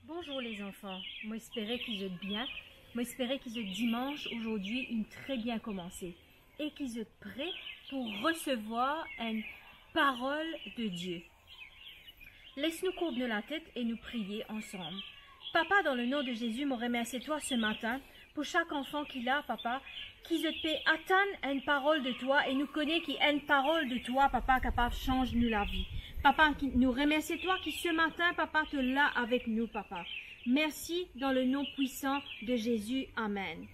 Bonjour les enfants, moi espérais qu'ils êtes bien, moi espérais qu'ils êtes dimanche aujourd'hui une très bien commencé et qu'ils êtes prêts pour recevoir une parole de Dieu. Laisse-nous courber la tête et nous prier ensemble. Papa, dans le nom de Jésus, me remercie toi ce matin pour chaque enfant qu'il a, papa, qu'ils peut atteindre une parole de toi et nous connaît qu'il y a une parole de toi, papa, capable de changer nous la vie. Papa, nous remercie toi qui ce matin, papa, te là avec nous, papa. Merci dans le nom puissant de Jésus. Amen.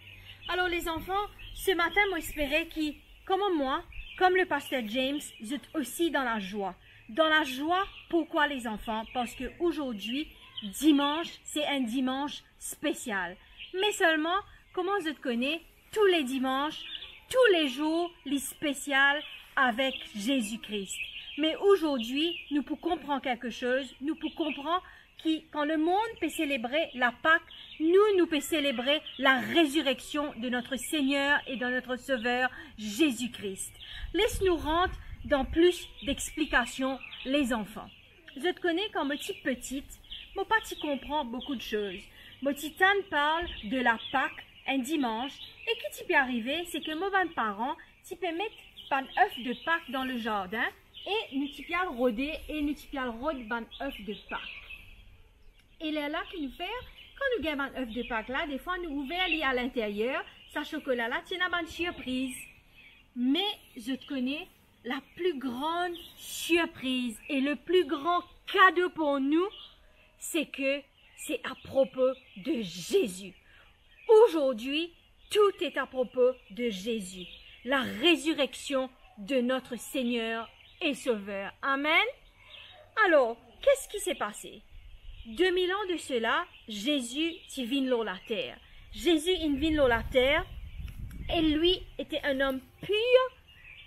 Alors les enfants, ce matin, moi espérais qu'ils, comme moi, comme le pasteur James, vous êtes aussi dans la joie. Dans la joie, pourquoi les enfants? Parce que aujourd'hui, dimanche, c'est un dimanche spécial. Mais seulement, comment vous connaissez, tous les dimanches, tous les jours, les spéciales avec Jésus-Christ. Mais aujourd'hui, nous pouvons comprendre quelque chose, nous pouvons comprendre que quand le monde peut célébrer la Pâque, nous pouvons célébrer la résurrection de notre Seigneur et de notre Sauveur Jésus-Christ. Laisse-nous rentrer dans plus d'explications, les enfants. Je te connais quand je suis petite, moi pas tu comprends beaucoup de choses. Moi Titane parle de la Pâque un dimanche et ce qui peut arriver, c'est que moi, mes parents, tu peux mettre un œuf de Pâque dans le jardin et nous tu peux rôder et nous tu peux rôder un œuf de Pâque. Et là qui nous fait, quand nous gagnons un œuf de Pâque là, des fois nous ouvrons à l'intérieur, ce chocolat là, tu as une surprise. Mais je te connais, la plus grande surprise et le plus grand cadeau pour nous, c'est que c'est à propos de Jésus. Aujourd'hui, tout est à propos de Jésus, la résurrection de notre Seigneur et Sauveur. Amen. Alors, qu'est-ce qui s'est passé? 2000 ans de cela, Jésus est venu sur la terre. Jésus est venu sur la terre et lui était un homme pur,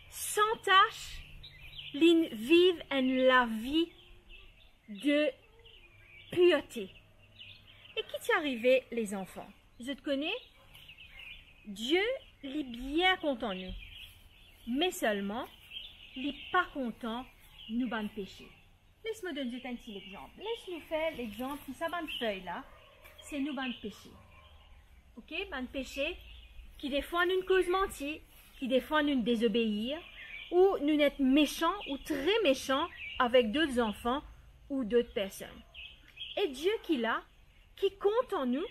sans tache, il vive la vie de pureté. Et qui t'est arrivé, les enfants? Je te connais? Dieu est bien content de nous, mais seulement, il n'est pas content de nous ban péché. Laisse-moi donner un petit exemple. Laisse-nous faire l'exemple, ça ban feuille là, c'est nous ban péché. Ok, ban péché, qui des fois nous cause mentir, qui des fois nous désobéir, ou nous être méchants ou très méchants avec d'autres enfants ou d'autres personnes. Et Dieu qui l'a, qui compte en nous,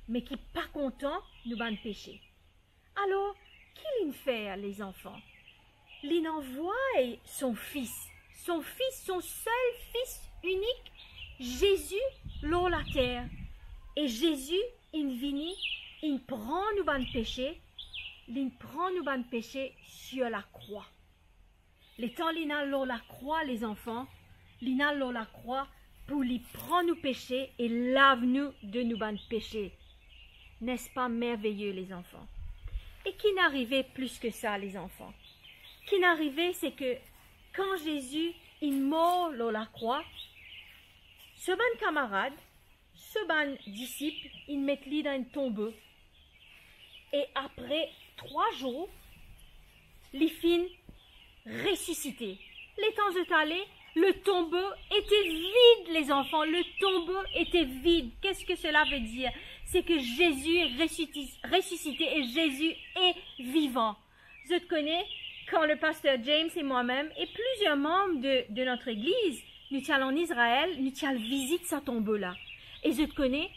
mais qui n'est pas content nous ban péché. Alors, qui l'en fait, les enfants? Il envoie son fils, son seul fils unique, Jésus, sur la terre. Et Jésus, il vient, il prend nous ban péché, il prend nous ban péché sur la croix. Les temps l'ina sur la croix, les enfants, l'ina sur la croix pour lui prendre nos péchés et lave-nous de nos ban péchés. N'est-ce pas merveilleux, les enfants? Et qui n'arrivait plus que ça, les enfants? Qui n'arrivait, c'est que quand Jésus il mort sur la croix, ce ban camarade, ce ban disciple, il met lui dans une tombeau. Et après 3 jours, les filles ressuscité. Les temps étalés, le tombeau était vide, les enfants. Le tombeau était vide. Qu'est-ce que cela veut dire? C'est que Jésus est ressuscité et Jésus est vivant. Je te connais, quand le pasteur James et moi-même et plusieurs membres de notre église, nous allons en Israël, nous allons visiter ce tombeau-là. Et je te connais,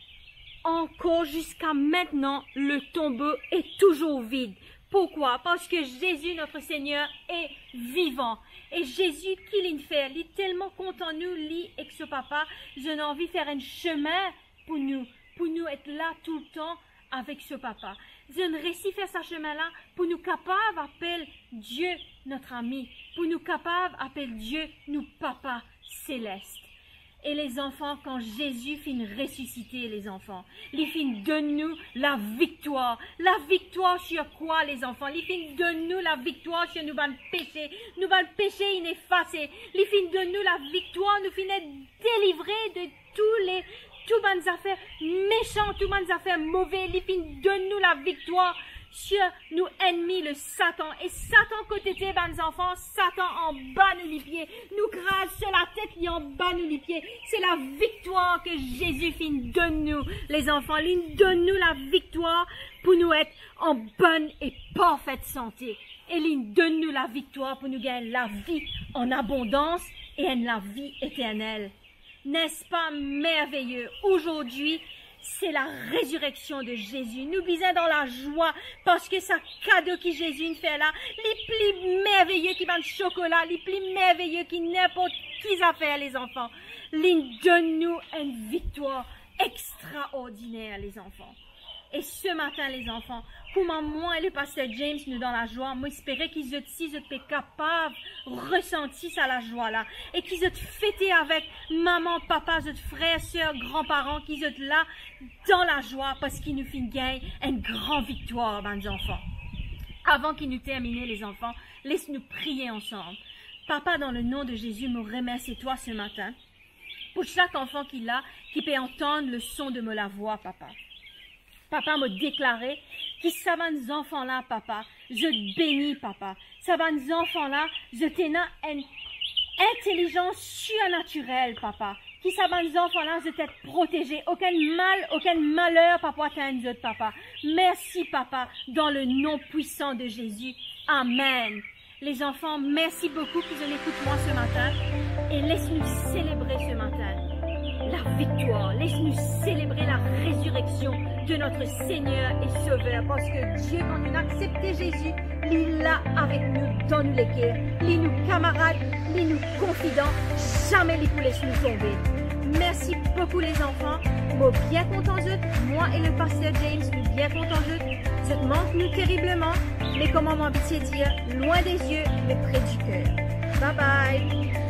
encore jusqu'à maintenant, le tombeau est toujours vide. Pourquoi? Parce que Jésus, notre Seigneur, est vivant. Et Jésus, qui l'a fait, il est tellement content de nous, lui et que ce papa, j'ai envie de faire un chemin pour nous être là tout le temps avec ce papa. Je ne réussis faire ce chemin-là pour nous capables d'appeler Dieu notre ami, pour nous capables d'appeler Dieu nous papa céleste. Et les enfants, quand Jésus finit ressusciter les enfants, il finit de nous la victoire. La victoire sur quoi, les enfants? Il finit de nous la victoire sur nous ban péché. Nous ban péché ineffacé. Il finit de nous la victoire. Nous finissons délivrés de toutes les affaires méchantes, toutes les affaires mauvaises. Il finit de nous la victoire sur nous ennemis le Satan. Et Satan côté tes bonnes enfants, Satan en bas nous les pieds. Nous crase sur la tête et en bas nous les pieds. C'est la victoire que Jésus fin donne nous, les enfants. Il donne nous la victoire pour nous être en bonne et parfaite santé. Et il donne nous la victoire pour nous gagner la vie en abondance et la vie éternelle. N'est-ce pas merveilleux? Aujourd'hui, c'est la résurrection de Jésus. Nous bisons dans la joie parce que ce cadeau que Jésus nous fait là, les plus merveilleux qui vendent chocolat, les plus merveilleux qui n'importe qui a fait les enfants. Il donne nous une victoire extraordinaire les enfants. Et ce matin les enfants, pour moi et le pasteur James nous dans la joie, moi j'espérais qu'ils étaient capables de ressentir ça la joie là. Et qu'ils étaient fêtés avec maman, papa, frères, soeurs, grands-parents, qu'ils étaient là dans la joie parce qu'ils nous font gagner une grande victoire, mes enfants. Avant qu'ils nous terminent les enfants, laisse-nous prier ensemble. Papa, dans le nom de Jésus, me remercie toi ce matin. Pour chaque enfant qui peut entendre le son de ma voix, papa. Papa m'a déclaré que ça va nous enfants-là, papa. Je te bénis, papa. Ça va nous enfants-là, je t'ai une intelligence surnaturelle, papa. Qui ça va nous enfants-là, je t'ai protégé. Aucun mal, aucun malheur, papa, t'as nous, papa. Merci, papa, dans le nom puissant de Jésus. Amen. Les enfants, merci beaucoup qu'ils nous écoutent moi ce matin. Et laisse-nous célébrer ce matin la victoire. Laisse-nous célébrer la résurrection de notre Seigneur et Sauveur. Parce que Dieu, quand nous acceptons Jésus, il est là avec nous dans nous les cœurs. Il est nous camarades, il est nous confidents. Jamais il ne laisse nous tomber. Merci beaucoup les enfants. Moi bien content moi et le pasteur James, nous bien contents je manque nous terriblement. Mais comment m'habituer dire, loin des yeux, mais près du cœur. Bye bye.